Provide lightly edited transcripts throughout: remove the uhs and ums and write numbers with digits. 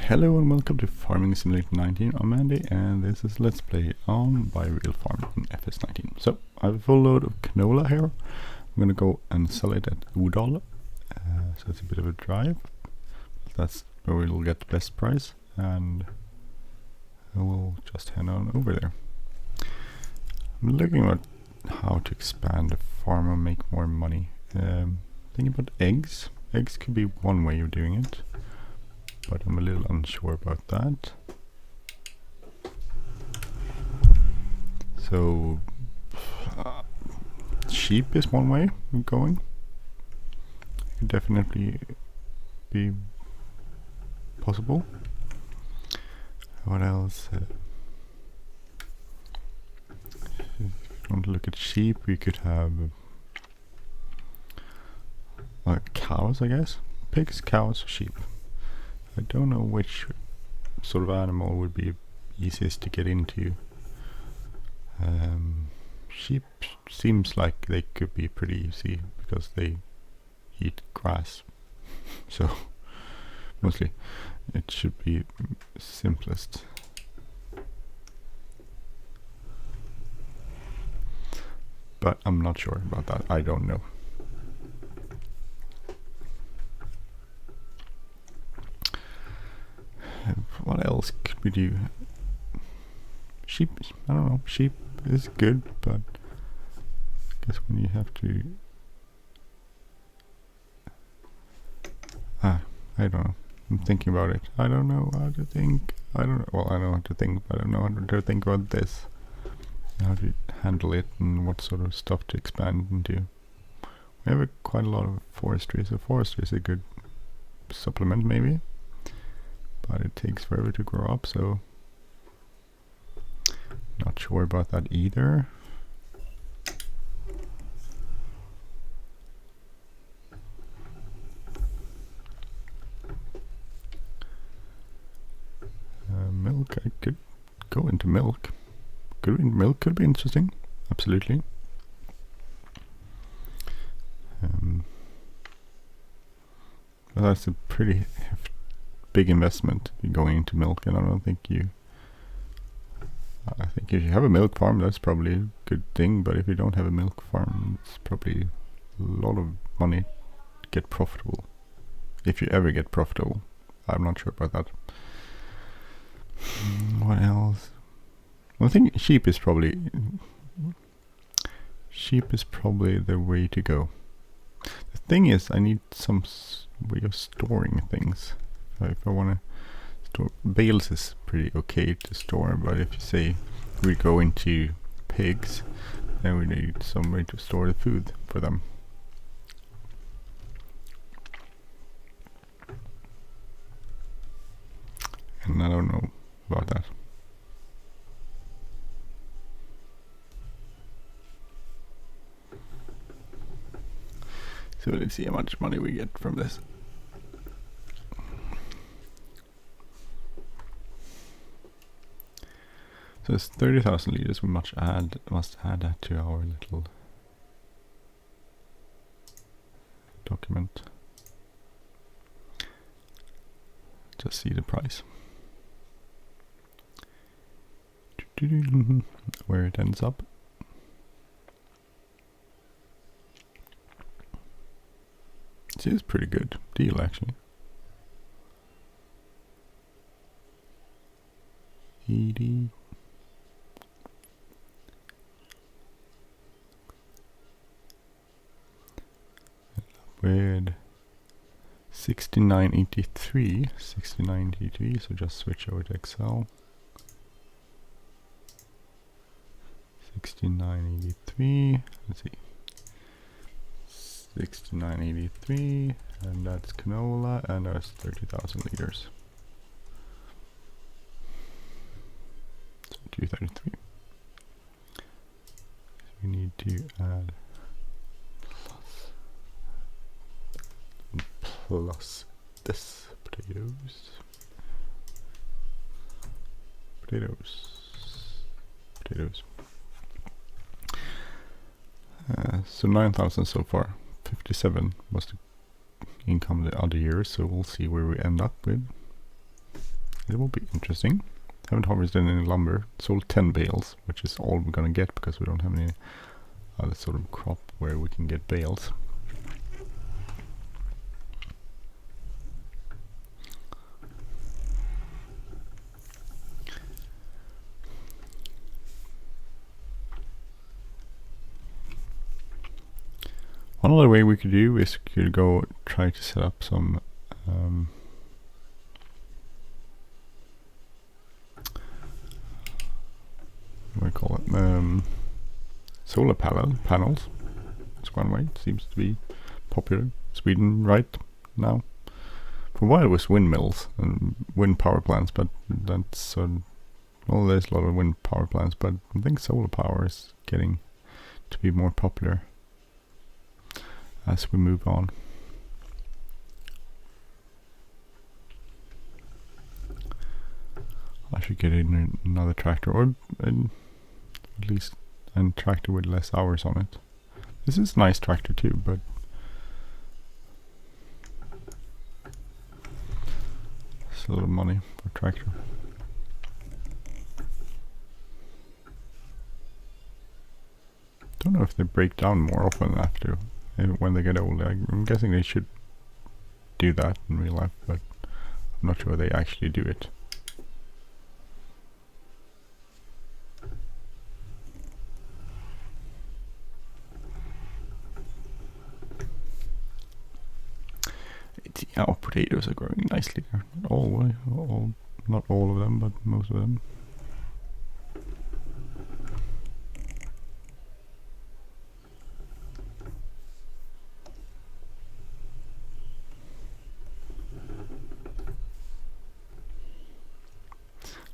Hello and welcome to Farming Simulator 19. I'm Andy and this is Let's Play on Buy Real Farm in FS19. So I have a full load of canola here. I'm going to go and sell it at Autload. So it's a bit of a drive. That's where we'll get the best price and I will just head on over there. I'm looking at how to expand the farm and make more money. Thinking about eggs. Eggs could be one way of doing it, but I'm a little unsure about that. So sheep is one way of going. Could definitely be possible. What else? If you want to look at sheep, we could have cows, I guess. Pigs, cows, sheep. I don't know which sort of animal would be easiest to get into. Sheep seems like they could be pretty easy because they eat grass. So mostly it should be simplest. But I'm not sure about that. I don't know. What else could we do? Sheep, I don't know, sheep is good, but I guess when you have to... I don't know, I'm thinking about it. I don't know how to think, I know how to think, but I don't know how to think about this. How to handle it and what sort of stuff to expand into. We have quite a lot of forestry, so forestry is a good supplement maybe. But it takes forever to grow up, so not sure about that either. Milk, I could go into milk. Milk could be interesting, absolutely. But that's a pretty big investment going into milk, and I don't think I think if you have a milk farm, that's probably a good thing, but if you don't have a milk farm, it's probably a lot of money to get profitable. If you ever get profitable. I'm not sure about that. What else? Well, I think sheep is probably the way to go. The thing is, I need some way of storing things. If I want to store, bales is pretty okay to store, but if you say we go into pigs, then we need some way to store the food for them. And I don't know about that. So let's see how much money we get from this. So it's 30,000 liters. We must add that to our little document. Just see the price. Where it ends up. This is pretty good deal actually. 80. With 69.83, so just switch over to Excel. 69.83, let's see, 69.83, and that's canola, and that's 30,000 liters. So 233. So we need to add plus this potatoes. So 9,000 so far. 57 was the income the other year, so we'll see where we end up with. It will be interesting. Haven't harvested any lumber. Sold 10 bales, which is all we're gonna get because we don't have any other sort of crop where we can get bales. One other way we could do is we could go try to set up some what do we call it? Solar panels. That's one way. It seems to be popular in Sweden right now. For a while it was windmills and wind power plants, but that's well, there's a lot of wind power plants, but I think solar power is getting to be more popular as we move on. I should get in another tractor, or at least a tractor with less hours on it. This is a nice tractor too, but it's a lot of money for a tractor. Don't know if they break down more often after when they get old. I'm guessing they should do that in real life, but I'm not sure they actually do it. Our potatoes are growing nicely there. Not all of them, but most of them.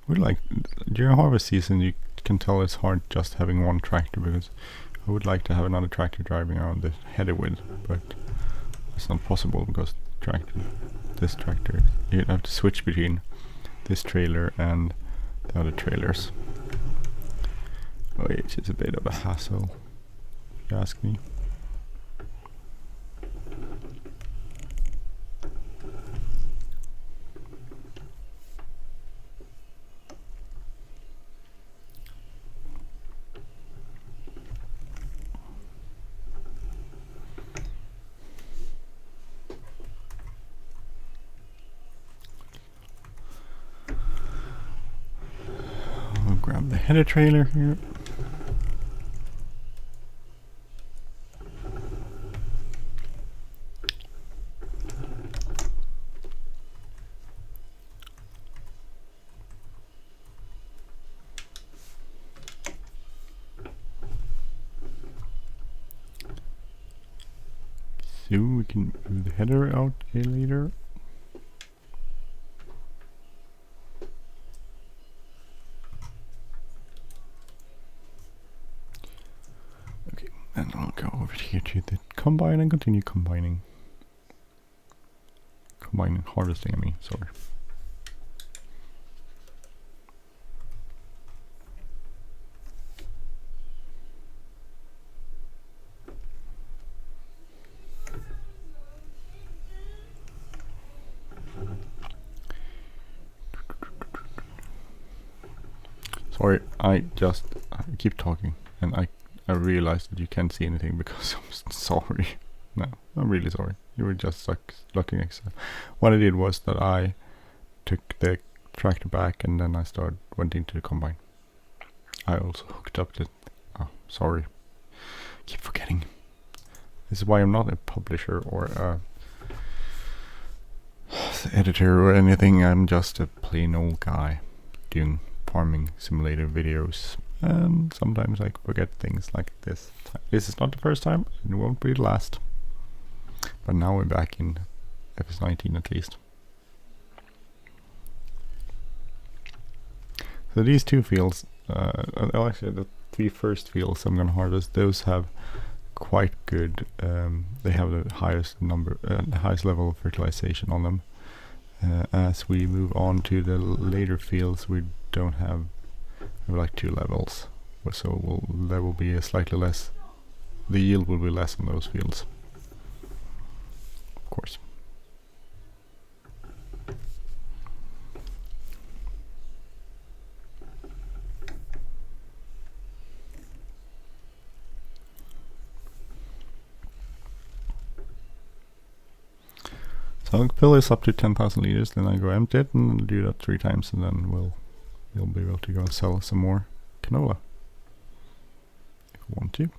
We like during harvest season. You can tell it's hard just having one tractor, because I would like to have another tractor driving around the header with, but it's not possible because this tractor, you have to switch between this trailer and the other trailers, which is a bit of a hassle, if you ask me. Grab the header trailer here. So we can move the header out later. And I'll go over here to the combine and continue combining. Harvesting, I mean, sorry. Sorry, I keep talking and I realized that you can't see anything because I'm sorry. No, I'm really sorry. You were just like looking at stuff. What I did was that I took the tractor back and then I went into the combine. I also hooked up the... Oh, sorry. Keep forgetting. This is why I'm not a publisher or a editor or anything. I'm just a plain old guy doing farming simulator videos. And sometimes I forget things like this. This is not the first time, and it won't be the last. But now we're back in FS19 at least. So these two fields, actually the three first fields I'm going to harvest, those have quite good, they have the highest level of fertilization on them. As we move on to the later fields, we don't have like 2 levels, so there will be a slightly less, the yield will be less on those fields, of course. So I'll fill this up to 10,000 liters, then I go empty it, and I'll do that 3 times, and then we'll be able to go and sell some more canola if we want to.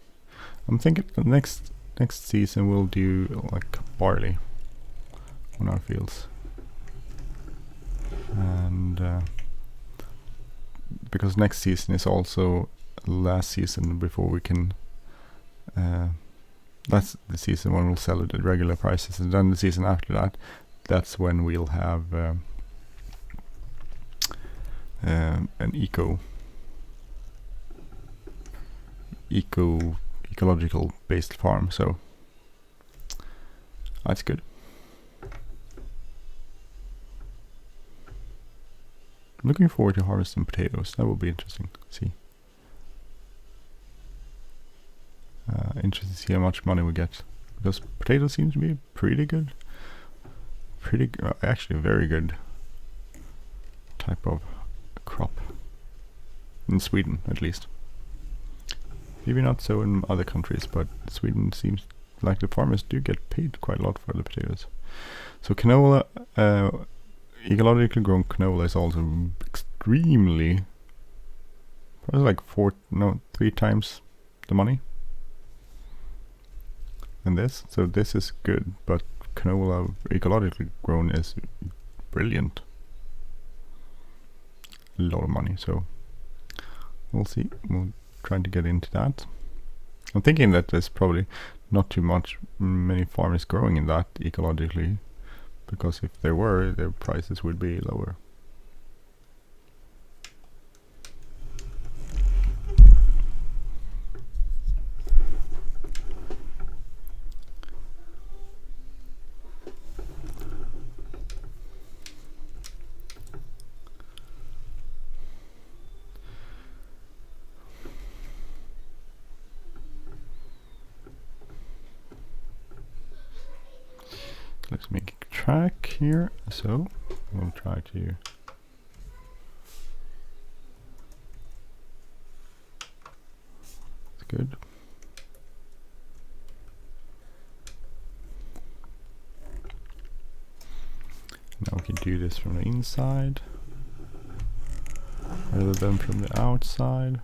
I'm thinking the next season we'll do like barley on our fields, and because next season is also last season before we can. That's the season when we'll sell it at regular prices, and then the season after that, that's when we'll have an ecological based farm, so that's good. I'm looking forward to harvesting potatoes. That will be interesting to see. Interesting to see how much money we get, because potatoes seem to be pretty good, actually a very good type of crop in Sweden, at least. Maybe not so in other countries, but Sweden seems like the farmers do get paid quite a lot for the potatoes. So canola, ecologically grown canola is also extremely, probably like 3 times the money than this. So this is good, but canola ecologically grown is brilliant. A lot of money, so we'll see. We'll try to get into that. I'm thinking that there's probably not too many farmers growing in that ecologically, because if there were, their prices would be lower. Let's make a track here, so we'll try to that's good. Now we can do this from the inside rather than from the outside.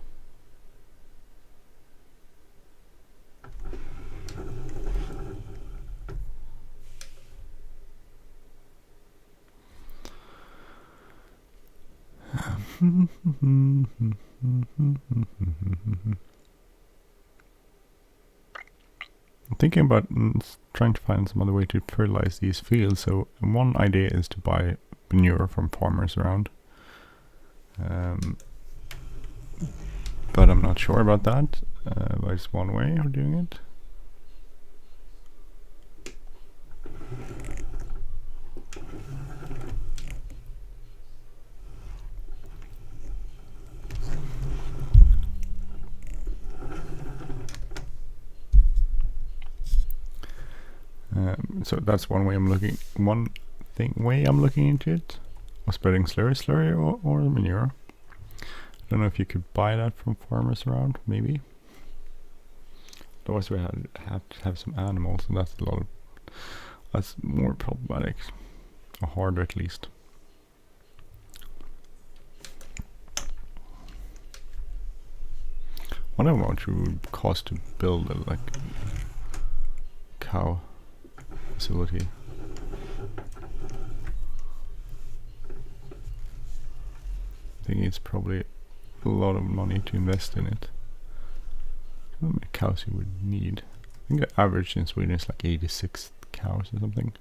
I'm thinking about trying to find some other way to fertilize these fields. So one idea is to buy manure from farmers around, but I'm not sure about that. There's one way of doing it. So that's one way I'm looking. Way I'm looking into it, or spreading slurry or manure. I don't know if you could buy that from farmers around. Maybe. Otherwise, we have to have some animals, and that's more problematic, or harder at least. I wonder how much it would cost to build a cow facility. I think it's probably a lot of money to invest in it. How many cows you would need? I think the average in Sweden is like 86 cows or something.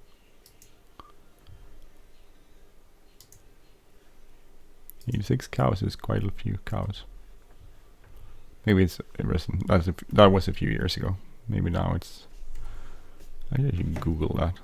"86 cows is quite a few cows. Maybe it's that was a few years ago. Maybe now it's. I should Google that.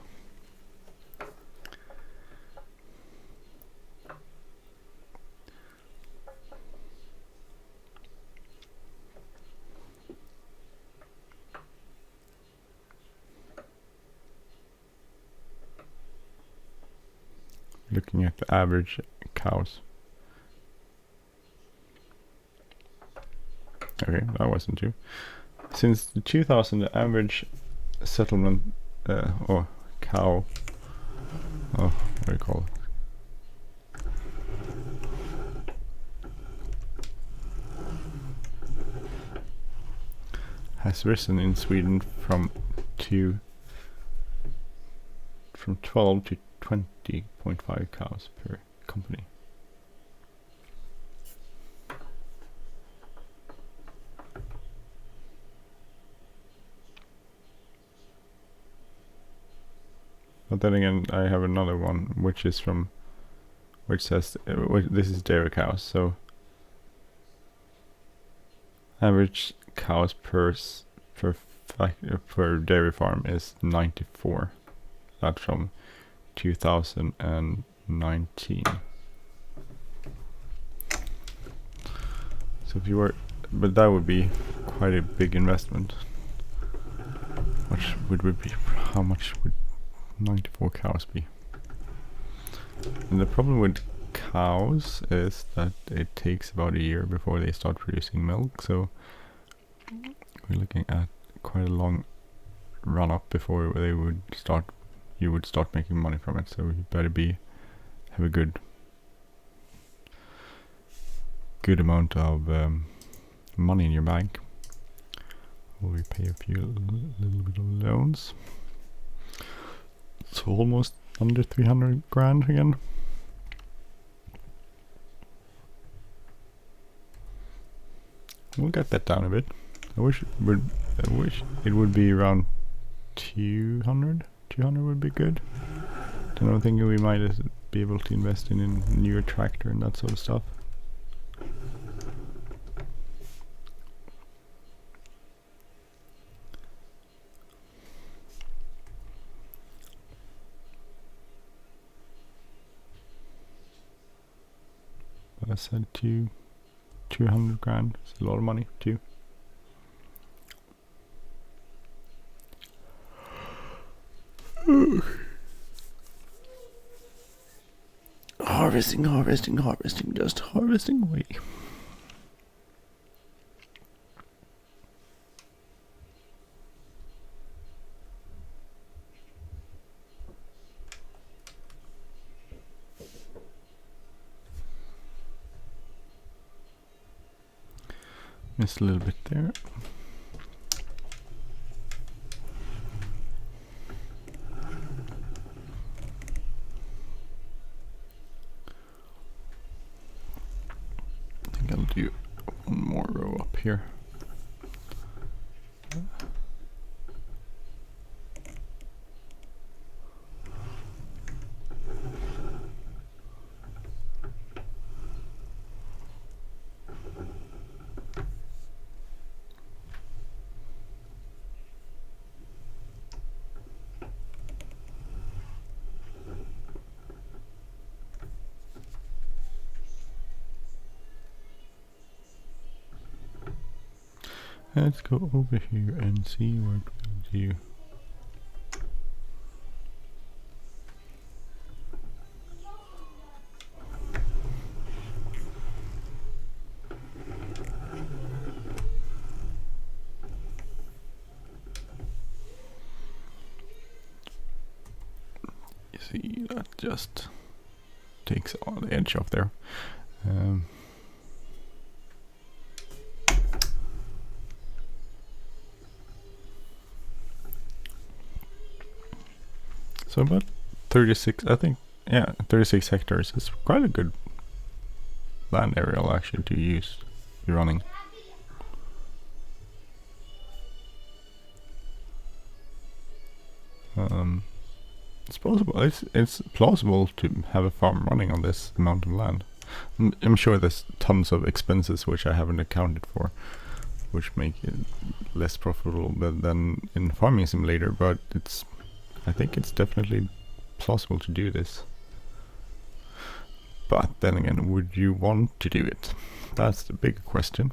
Looking at the average cows. Okay, that wasn't true. Since the 2000, the average settlement or cow what do you call it? Has risen in Sweden from 12 to 20.5 cows per company. But then again, I have another one which is from, which says this is dairy cows, so average cows per dairy farm is 94. That's from 2019. So if you were, but that would be quite a big investment. How much would 94 cows be? And the problem with cows is that it takes about a year before they start producing milk, so we're looking at quite a long run up before they would start, you would start making money from it. So you better have a good amount of money in your bank. We pay a little bit of loans. So almost under 300 grand again. We'll get that down a bit. I wish it would be around 200. 200 would be good. Then I'm thinking we might be able to invest in a newer tractor and that sort of stuff. But I said 200 grand. It's a lot of money too. Harvesting, just harvesting away. Missed a little bit there. I think I'll do one more row up here. Let's go over here and see what we'll do. You see, that just takes all the edge off there. So about 36, I think, yeah, 36 hectares is quite a good land area actually to use be running. It's possible. It's plausible to have a farm running on this amount of land. I'm sure there's tons of expenses which I haven't accounted for, which make it less profitable than in Farming Simulator, but I think it's definitely plausible to do this. But then again, would you want to do it? That's the big question.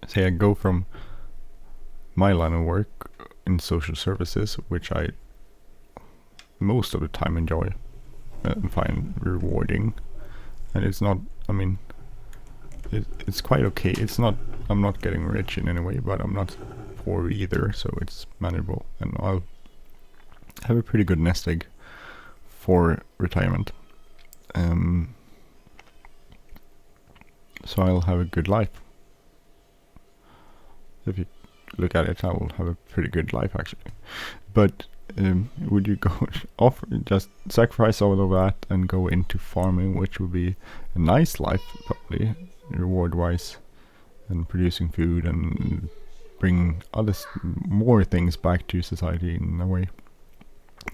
Say I go from my line of work in social services, which I most of the time enjoy and find rewarding, and it's not, I mean, it's quite okay. It's not, I'm not getting rich in any way, but I'm not poor either, so it's manageable, and I'll have a pretty good nest egg before retirement. So I'll have a good life. If you look at it, I will have a pretty good life actually. But would you go off, just sacrifice all of that and go into farming, which would be a nice life probably, reward wise, and producing food and bring more things back to society in a way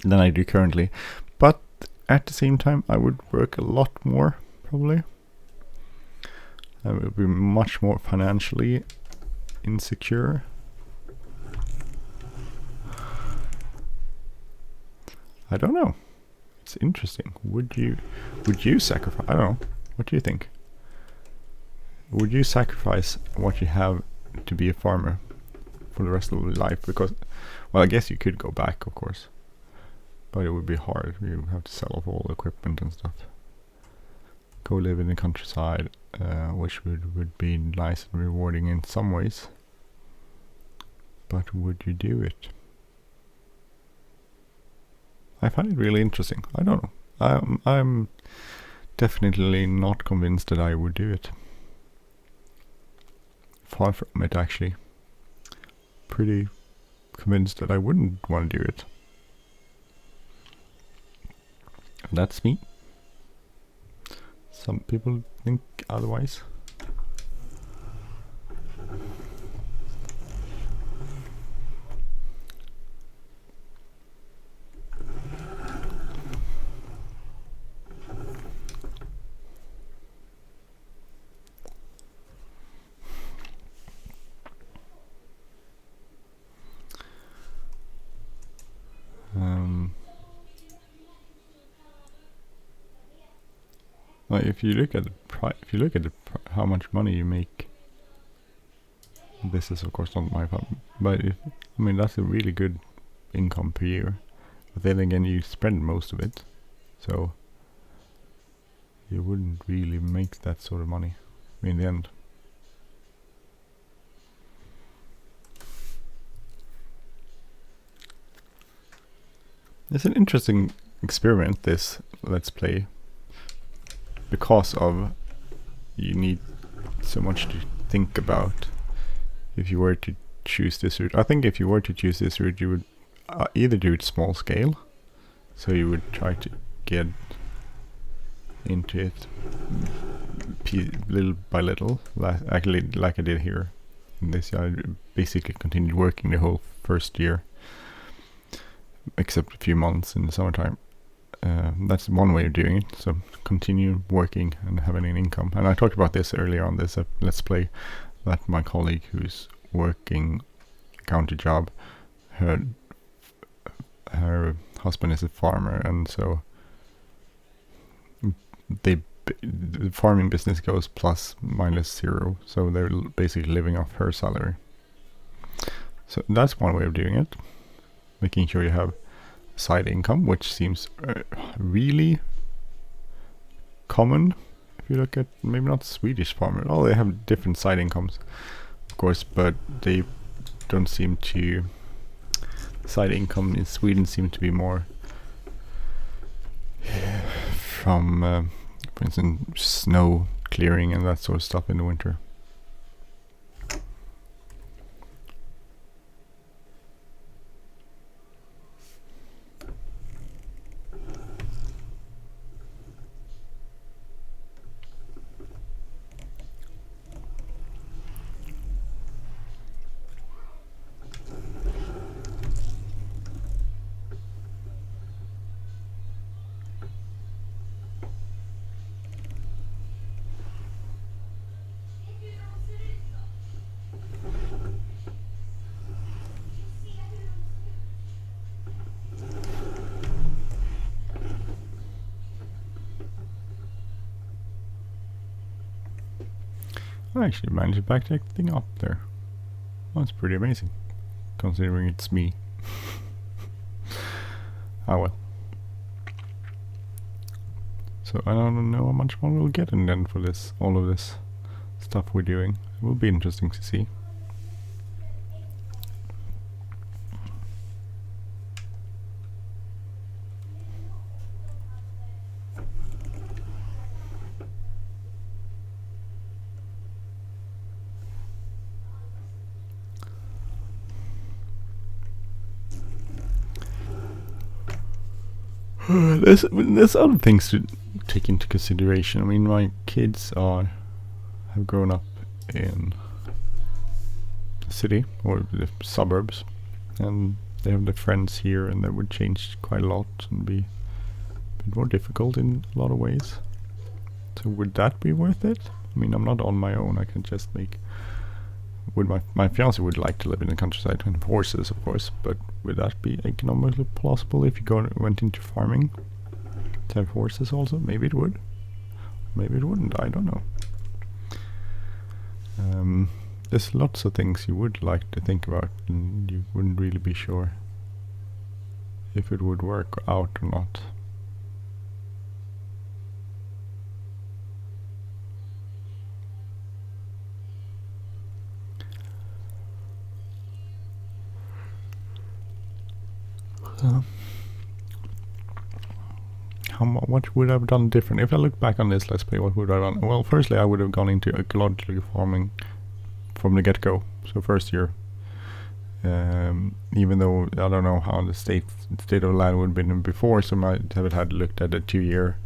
than I do currently. But at the same time, I would work a lot more probably. I would be much more financially insecure. I don't know. It's interesting. Would you sacrifice? I don't know. What do you think? Would you sacrifice what you have to be a farmer for the rest of your life? Because, well, I guess you could go back, of course, but it would be hard. You would have to sell off all the equipment and stuff. Go live in the countryside, which would be nice and rewarding in some ways. But would you do it? I find it really interesting. I don't know. I'm definitely not convinced that I would do it. Far from it, actually. Pretty convinced that I wouldn't want to do it. And that's me. Some people think otherwise. Well, if you look at how much money you make, this is of course not my problem, but I mean that's a really good income per year. But then again, you spend most of it, so you wouldn't really make that sort of money in the end. It's an interesting experiment, this Let's Play, because of you need so much to think about if you were to choose this route. I think if you were to choose this route, you would either do it small scale, so you would try to get into it little by little, actually like I did here in this year. I basically continued working the whole first year, except a few months in the summertime. That's one way of doing it, so continue working and having an income. And I talked about this earlier on this Let's Play, that my colleague who's working a county job, her husband is a farmer, and so the farming business goes plus minus zero, so they're basically living off her salary. So that's one way of doing it, making sure you have side income, which seems really common if you look at maybe not Swedish farmers. Oh, they have different side incomes, of course, but they don't seem to. Side income in Sweden seem to be more from, for instance, snow clearing and that sort of stuff in the winter. I actually managed to back that thing up there. That's pretty amazing, considering it's me. Ah well. So I don't know how much more we'll get in then for this, all of this stuff we're doing. It will be interesting to see. There's other things to take into consideration. I mean, my kids have grown up in the city or the suburbs, and they have their friends here, and that would change quite a lot and be a bit more difficult in a lot of ways. So would that be worth it? I mean, I'm not on my own. I can just make. Would my fiance would like to live in the countryside with horses, of course, but would that be economically plausible if you went into farming to have horses also? Maybe it would. Maybe it wouldn't. I don't know. There's lots of things you would like to think about, and you wouldn't really be sure if it would work out or not. What would I have done different? If I look back on this Let's Play, what would I have done? Well, firstly, I would have gone into ecological farming from the get-go. So first year, even though I don't know how the state of the land would have been before, so I might have had looked at a 2-year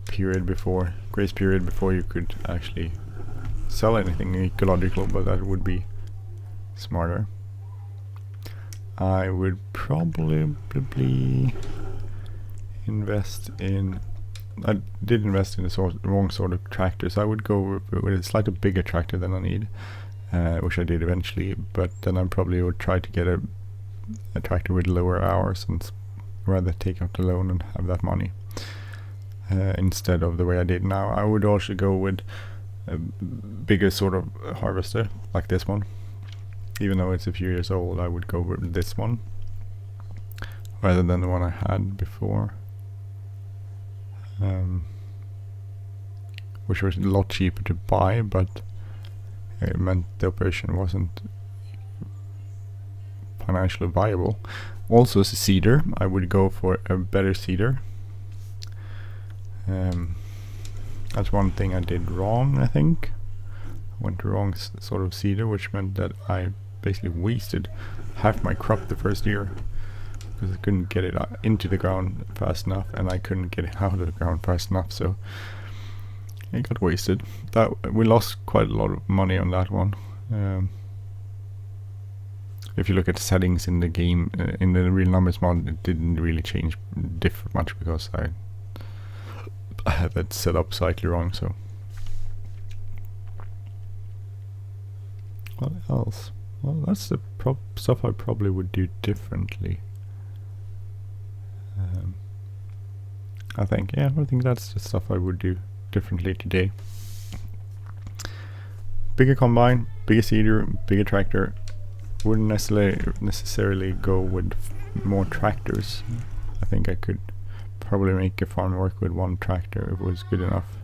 period before, grace period before you could actually sell anything ecological, but that would be smarter. I would probably invest in. I did invest in the wrong sort of tractor, so I would go with a slightly bigger tractor than I need, which I did eventually. But then I probably would try to get a tractor with lower hours and rather take out the loan and have that money instead of the way I did now. I would also go with a bigger sort of harvester like this one. Even though it's a few years old, I would go with this one rather than the one I had before, which was a lot cheaper to buy, but it meant the operation wasn't financially viable. Also, as a seeder, I would go for a better seeder. That's one thing I did wrong, I think. I went to the wrong sort of seeder, which meant that I basically wasted half my crop the first year because I couldn't get it into the ground fast enough, and I couldn't get it out of the ground fast enough, so it got wasted. That we lost quite a lot of money on that one. If you look at the settings in the game, in the real numbers mod, it didn't really differ much because I had that set up slightly wrong. So what else? Well, that's the stuff I probably would do differently. I think that's the stuff I would do differently today. Bigger combine, bigger seeder, bigger tractor. Wouldn't necessarily go with more tractors. I think I could probably make a farm work with one tractor if it was good enough.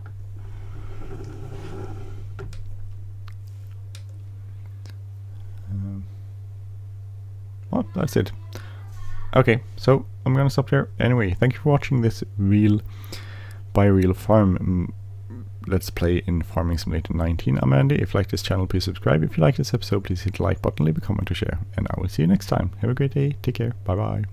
Well, that's it. Okay, so I'm gonna stop there. Anyway, thank you for watching this real by real farm Let's Play in Farming Simulator 19. I'm Andy. If you like this channel, please subscribe. If you like this episode, please hit the like button, leave a comment or share. And I will see you next time. Have a great day. Take care. Bye bye.